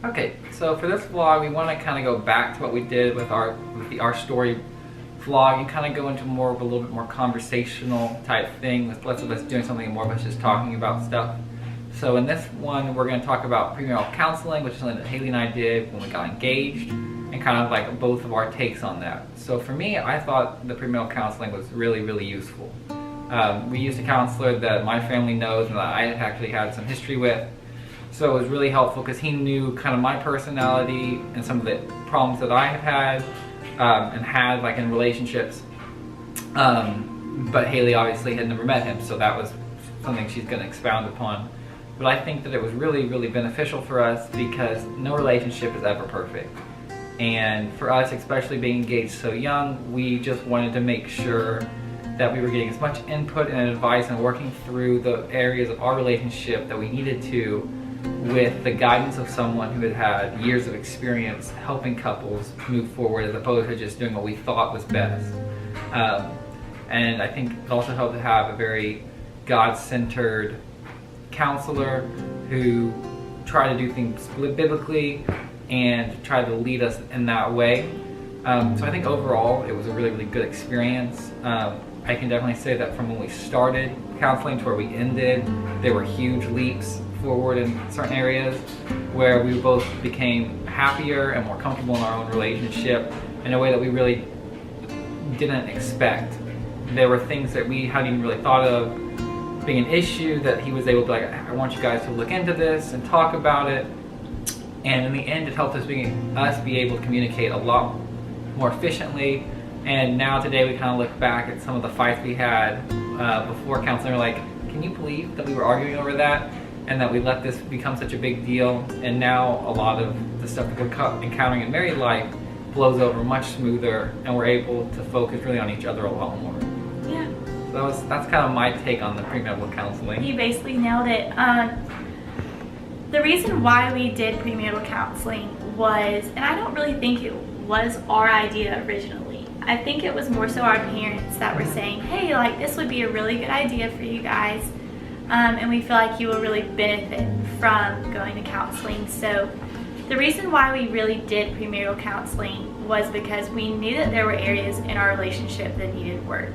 Okay, so for this vlog, we want to kind of go back to what we did with our story vlog and kind of go into more of a little bit more conversational type thing with less of us doing something and more of us just talking about stuff. So in this one, we're going to talk about premarital counseling, which is something that Haley and I did when we got engaged, and kind of like both of our takes on that. So for me, I thought the premarital counseling was really, really useful. We used a counselor that my family knows and that I had actually had some history with. So it was really helpful because he knew kind of my personality and some of the problems that I have had and had like in relationships. But Haley obviously had never met him, so that was something she's going to expound upon. But I think that it was really, really beneficial for us because no relationship is ever perfect. And for us, especially being engaged so young, we just wanted to make sure that we were getting as much input and advice and working through the areas of our relationship that we needed to with the guidance of someone who had had years of experience helping couples move forward as opposed to just doing what we thought was best. And I think it also helped to have a very God-centered counselor who tried to do things biblically and tried to lead us in that way. So I think overall it was a really, really good experience. I can definitely say that from when we started counseling to where we ended, there were huge leaps forward in certain areas where we both became happier and more comfortable in our own relationship in a way that we really didn't expect. There were things that we hadn't even really thought of being an issue that he was able to, like, I want you guys to look into this and talk about it. And in the end, it helped us be able to communicate a lot more efficiently. And now today we kind of look back at some of the fights we had before counseling. We're like, can you believe that we were arguing over that and that we let this become such a big deal? And now a lot of the stuff that we're encountering in married life blows over much smoother, and we're able to focus really on each other a lot more. Yeah. So that's kind of my take on the premarital counseling. You basically nailed it. The reason why we did premarital counseling was, and I don't really think it was our idea originally. I think it was more so our parents that were saying, hey, like, this would be a really good idea for you guys, and we feel like you will really benefit from going to counseling. So the reason why we really did premarital counseling was because we knew that there were areas in our relationship that needed work.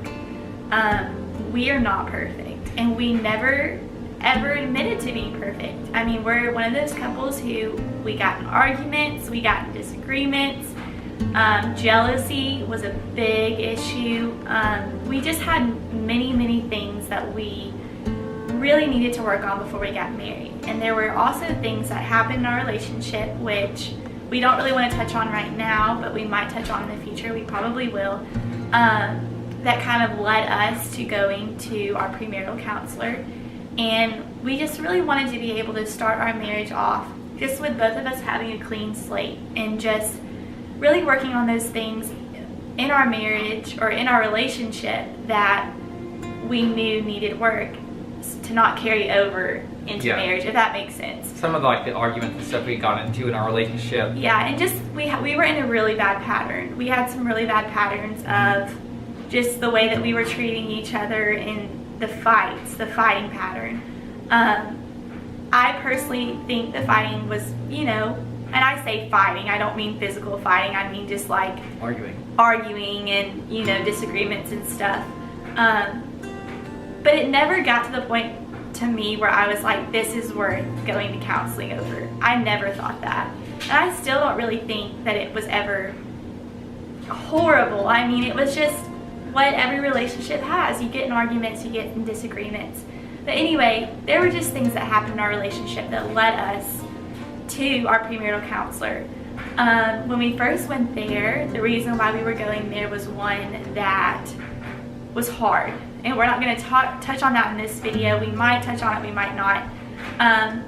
We are not perfect, and we never ever admitted to being perfect. I mean, we're one of those couples who, we got in arguments, we got in disagreements. Jealousy was a big issue. We just had many things that we really needed to work on before we got married. And there were also things that happened in our relationship which we don't really want to touch on right now, but we might touch on in the future. We probably will. That kind of led us to going to our premarital counselor. And we just really wanted to be able to start our marriage off just with both of us having a clean slate and just really working on those things in our marriage or in our relationship that we knew needed work to not carry over into marriage, if that makes sense. Some of like the arguments and stuff we got into in our relationship. Yeah, and just we were in a really bad pattern. We had some really bad patterns of just the way that we were treating each other in the fighting pattern. I personally think the fighting was, and I say fighting, I don't mean physical fighting, I mean just like arguing and, disagreements and stuff. But it never got to the point to me where I was like, this is worth going to counseling over. I never thought that. And I still don't really think that it was ever horrible. I mean, it was just what every relationship has. You get in arguments, you get in disagreements. But anyway, there were just things that happened in our relationship that led us to our premarital counselor. When we first went there, the reason why we were going there was one that was hard. And we're not going to touch on that in this video. We might touch on it, we might not.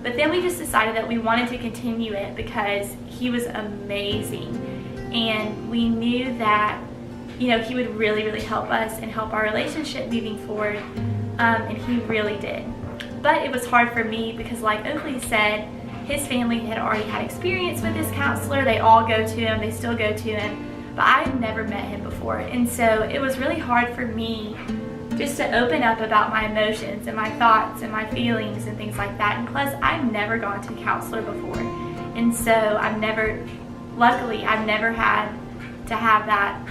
But then we just decided that we wanted to continue it because he was amazing. And we knew that, he would really help us and help our relationship moving forward. And he really did. But it was hard for me because, like Oakley said, his family had already had experience with this counselor. They all go to him, they still go to him, but I had never met him before. And so it was really hard for me just to open up about my emotions and my thoughts and my feelings and things like that. And plus, I've never gone to a counselor before. And so luckily I've never had to have that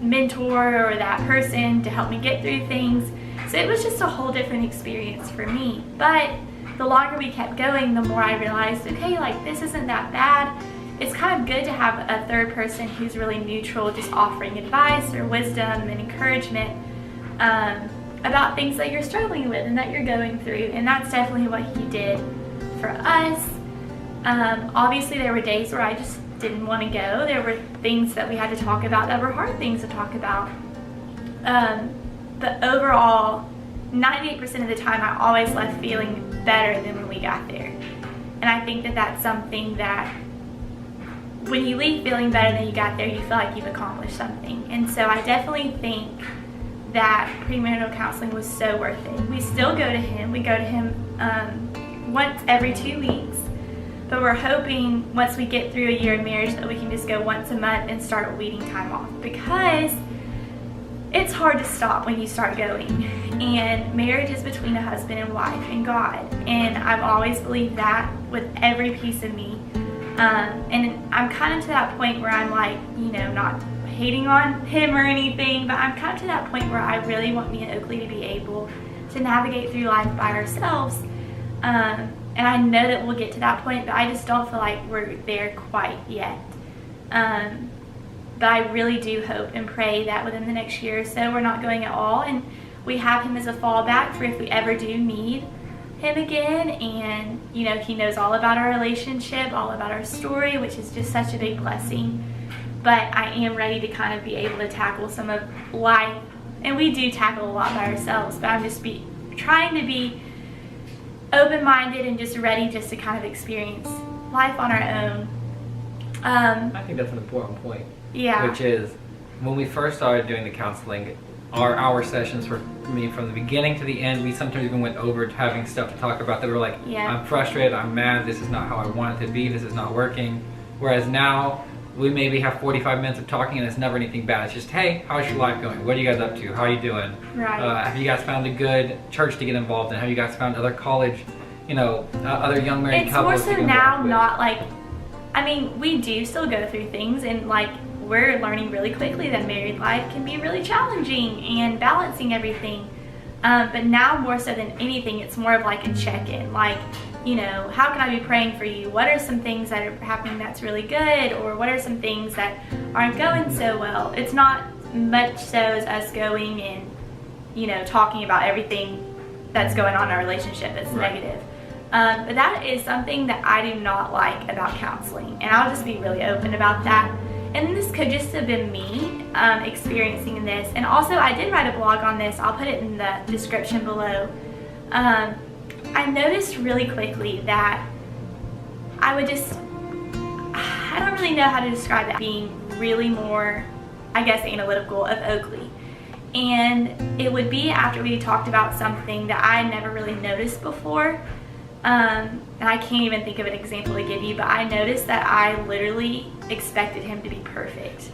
mentor or that person to help me get through things. So it was just a whole different experience for me. But the longer we kept going, the more I realized, okay, like this isn't that bad. It's kind of good to have a third person who's really neutral, just offering advice or wisdom and encouragement about things that you're struggling with and that you're going through. And that's definitely what he did for us. Obviously there were days where I just didn't want to go. There were things that we had to talk about that were hard things to talk about. But overall, 98% of the time I always left feeling better than when we got there. And I think that that's something that when you leave feeling better than you got there, you feel like you've accomplished something. And so I definitely think that premarital counseling was so worth it. We still go to him. We go to him once every 2 weeks. But we're hoping once we get through a year of marriage that we can just go once a month and start weeding time off, because it's hard to stop when you start going. And marriage is between a husband and wife and God. And I've always believed that with every piece of me. And I'm kind of to that point where I'm like, not hating on him or anything, but I'm kind of to that point where I really want me and Oakley to be able to navigate through life by ourselves. And I know that we'll get to that point, but I just don't feel like we're there quite yet. But I really do hope and pray that within the next year or so we're not going at all, and we have him as a fallback for if we ever do need him again. And he knows all about our relationship, all about our story, which is just such a big blessing. But I am ready to kind of be able to tackle some of life, and we do tackle a lot by ourselves, but I'm just trying to be open-minded and just ready just to kind of experience life on our own. I think that's an important point. Yeah. Which is, when we first started doing the counseling, our hour sessions were, from the beginning to the end, we sometimes even went over to having stuff to talk about that we were like, I'm frustrated, I'm mad, this is not how I want it to be, this is not working. Whereas now, we maybe have 45 minutes of talking and it's never anything bad. It's just, hey, how's your life going? What are you guys up to? How are you doing? Right. Have you guys found a good church to get involved in? Have you guys found other college, other young married couples? It's more so now, not like, we do still go through things, and like we're learning really quickly that married life can be really challenging and balancing everything. But now more so than anything, it's more of like a check-in, like, how can I be praying for you? What are some things that are happening that's really good? Or what are some things that aren't going so well? It's not much so as us going and, talking about everything that's going on in our relationship that's negative. But that is something that I do not like about counseling. And I'll just be really open about that. And this could just have been me experiencing this. And also, I did write a blog on this. I'll put it in the description below. I noticed really quickly that I don't really know how to describe that, being really more, analytical of Oakley. And it would be after we talked about something that I never really noticed before. And I can't even think of an example to give you, but I noticed that I literally expected him to be perfect.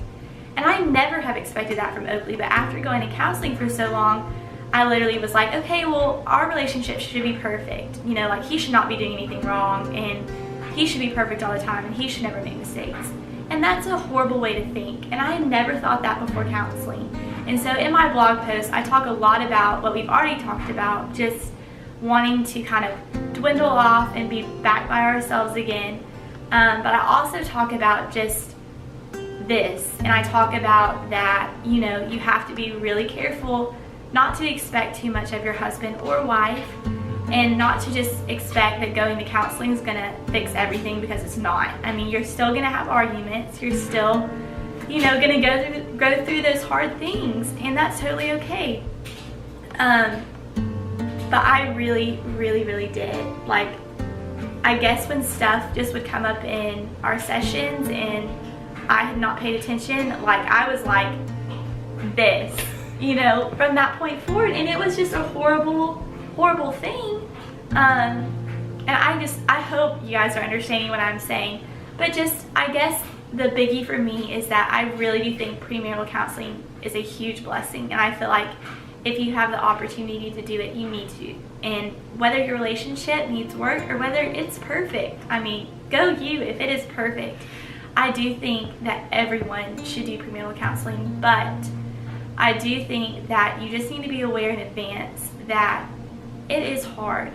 And I never have expected that from Oakley, but after going to counseling for so long, I literally was like, okay, well, our relationship should be perfect. Like he should not be doing anything wrong, and he should be perfect all the time, and he should never make mistakes. And that's a horrible way to think. And I never thought that before counseling. And so in my blog post, I talk a lot about what we've already talked about, just wanting to kind of dwindle off and be back by ourselves again. But I also talk about just this, and I talk about that, you have to be really careful not to expect too much of your husband or wife, and not to just expect that going to counseling is gonna fix everything, because it's not. You're still gonna have arguments, you're still, gonna go through those hard things, and that's totally okay. But I really, really, really did. Like, I guess when stuff just would come up in our sessions and I had not paid attention, like I was like this, from that point forward, and it was just a horrible, horrible thing. And I hope you guys are understanding what I'm saying, but just, I guess the biggie for me is that I really do think premarital counseling is a huge blessing, and I feel like if you have the opportunity to do it, you need to. And whether your relationship needs work or whether it's perfect, I mean, go you if it is perfect. I do think that everyone should do premarital counseling, but I do think that you just need to be aware in advance that it is hard.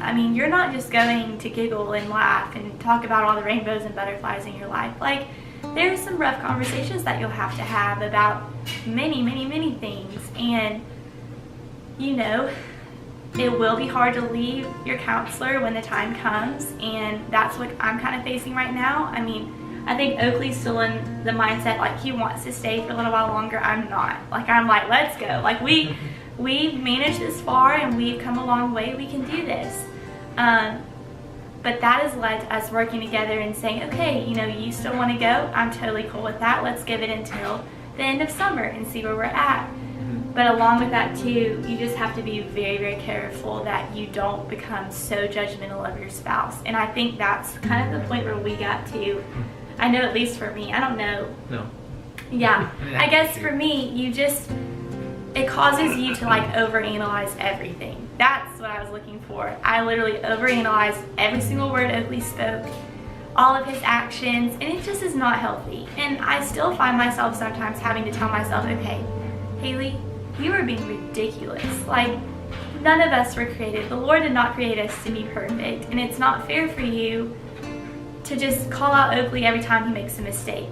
I mean, you're not just going to giggle and laugh and talk about all the rainbows and butterflies in your life. Like, there's some rough conversations that you'll have to have about many, many, many things. And, you know, it will be hard to leave your counselor when the time comes. And that's what I'm kind of facing right now. I mean, I think Oakley's still in the mindset, like, he wants to stay for a little while longer. I'm not. Like, I'm like, let's go. Like, we've managed this far and we've come a long way. We can do this. But that has led to us working together and saying, okay, you know, you still want to go? I'm totally cool with that. Let's give it until the end of summer and see where we're at. But along with that too, you just have to be very, very careful that you don't become so judgmental of your spouse. And I think that's kind of the point where we got to. I know, at least for me. I don't know. No. Yeah. I guess for me, it causes you to like overanalyze everything. That's what I was looking for. I literally overanalyzed every single word Oakley spoke, all of his actions, and it just is not healthy. And I still find myself sometimes having to tell myself, okay, Haley, you are being ridiculous. Like, none of us were created. The Lord did not create us to be perfect, and it's not fair for you to just call out Oakley every time he makes a mistake.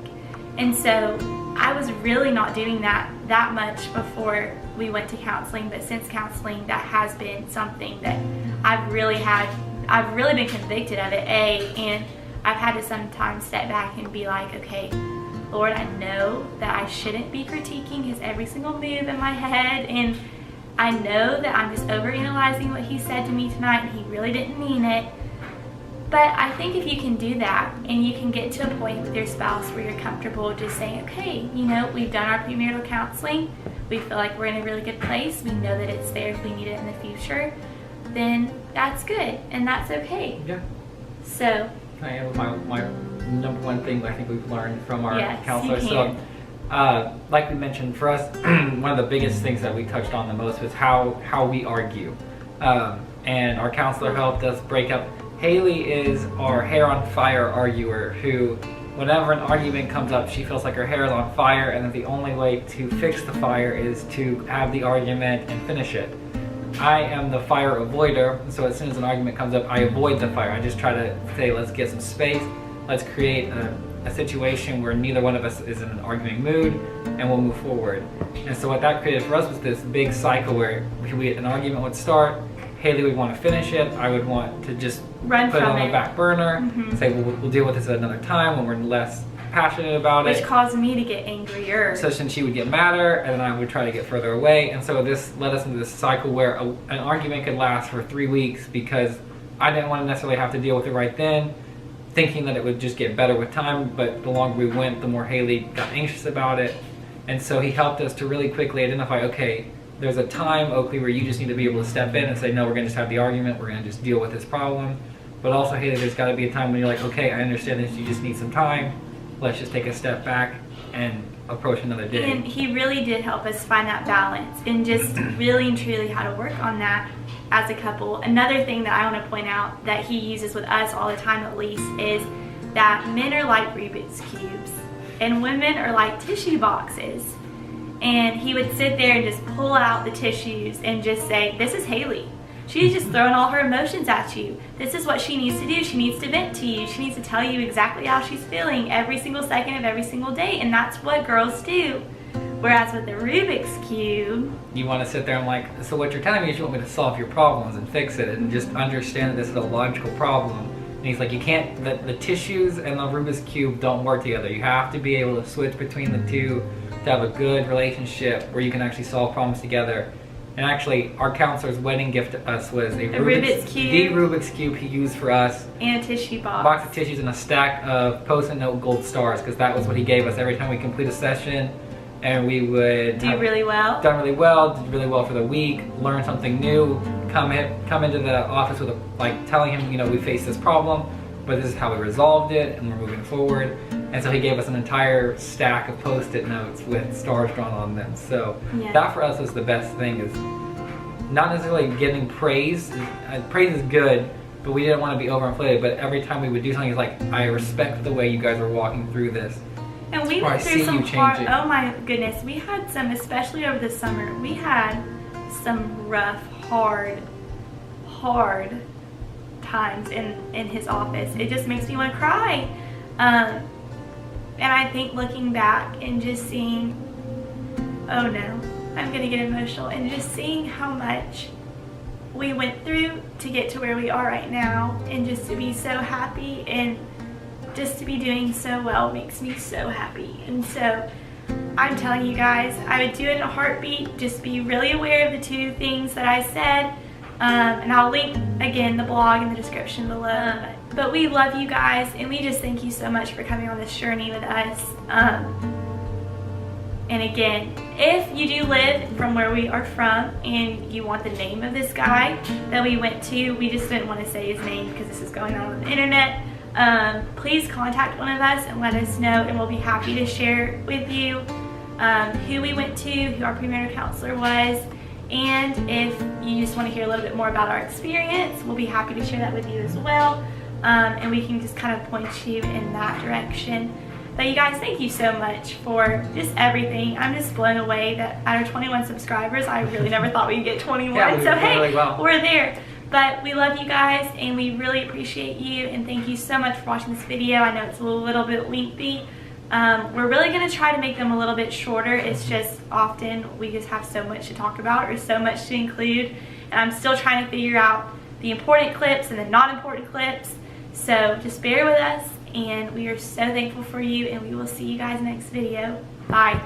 And so I was really not doing that much before we went to counseling, but since counseling, that has been something that I've really been convicted of it, and I've had to sometimes step back and be like, okay, Lord, I know that I shouldn't be critiquing his every single move in my head, and I know that I'm just overanalyzing what he said to me tonight, and he really didn't mean it. But I think if you can do that and you can get to a point with your spouse where you're comfortable just saying, okay, you know, we've done our premarital counseling, we feel like we're in a really good place, we know that it's there if we need it in the future, then that's good and that's okay. Yeah. So. Can I add my number one thing I think we've learned from our counselor? You can. So, like we mentioned, for us, one of the biggest things that we touched on the most was how we argue. And our counselor helped us break up. Haley is our hair on fire arguer who, whenever an argument comes up, she feels like her hair is on fire and that the only way to fix the fire is to have the argument and finish it. I am the fire avoider, so as soon as an argument comes up, I avoid the fire. I just try to say, let's get some space, let's create a situation where neither one of us is in an arguing mood, and we'll move forward. And so what that created for us was this big cycle where an argument would start, Haley would want to finish it, I would want to just put it on the back burner, say we'll deal with this at another time when we're less passionate about it. Which caused me to get angrier. So then she would get madder, and then I would try to get further away. And so this led us into this cycle where an argument could last for 3 weeks because I didn't want to necessarily have to deal with it right then, thinking that it would just get better with time. But the longer we went, the more Haley got anxious about it. And so he helped us to really quickly identify, okay, there's a time, Oakley, where you just need to be able to step in and say, no, we're going to just have the argument, we're going to just deal with this problem. But also, Haley, there's got to be a time when you're like, okay, I understand this, you just need some time. Let's just take a step back and approach another day. And he really did help us find that balance and just really and truly how to work on that as a couple. Another thing that I want to point out that he uses with us all the time at least is that men are like Rubik's Cubes and women are like tissue boxes. And he would sit there and just pull out the tissues and just say, this is Haley. She's just throwing all her emotions at you. This is what she needs to do. She needs to vent to you. She needs to tell you exactly how she's feeling every single second of every single day. And that's what girls do. Whereas with the Rubik's Cube, you want to sit there and like, so what you're telling me is you want me to solve your problems and fix it and just understand that this is a logical problem. And he's like, you can't, the tissues and the Rubik's Cube don't work together. You have to be able to switch between the two to have a good relationship where you can actually solve problems together. And actually, our counselor's wedding gift to us was a Rubik's Cube. The Rubik's Cube he used for us. And a tissue box. A box of tissues and a stack of Post-it note gold stars, because that was what he gave us every time we complete a session. And we would do really well. Done really well, did really well for the week, learn something new, come into the office with telling him, you know, we faced this problem, but this is how we resolved it, and we're moving forward. And so he gave us an entire stack of Post-it notes with stars drawn on them. So Yeah. that for us was the best thing, is not necessarily getting praise. Praise is good, but we didn't want to be overinflated. But every time we would do something, it's like, I respect the way you guys are walking through this. And we Or I went see through some you hard, changing. oh my goodness, we had some, especially over the summer, we had some rough, hard times in his office. It just makes me want to cry. And I think looking back and just seeing, oh no, I'm gonna get emotional, and just seeing how much we went through to get to where we are right now, and just to be so happy and just to be doing so well makes me so happy. And so I'm telling you guys, I would do it in a heartbeat. Just be really aware of the 2 things that I said. And I'll link, again, the blog in the description below. But we love you guys, and we just thank you so much for coming on this journey with us. And again, if you do live from where we are from and you want the name of this guy that we went to, we just didn't want to say his name because this is going on the internet, please contact one of us and let us know, and we'll be happy to share with you who we went to, who our premarital counselor was. And if you just want to hear a little bit more about our experience, we'll be happy to share that with you as well. And we can just kind of point you in that direction. But you guys, thank you so much for just everything. I'm just blown away that out of 21 subscribers, I really never thought we'd get 21. Yeah, we so did hey, really well. we're there. But we love you guys, and we really appreciate you, and thank you so much for watching this video. I know it's a little bit lengthy. We're really going to try to make them a little bit shorter. It's just often we just have so much to talk about or so much to include, and I'm still trying to figure out the important clips and the not important clips. So just bear with us, and we are so thankful for you, and we will see you guys next video. Bye.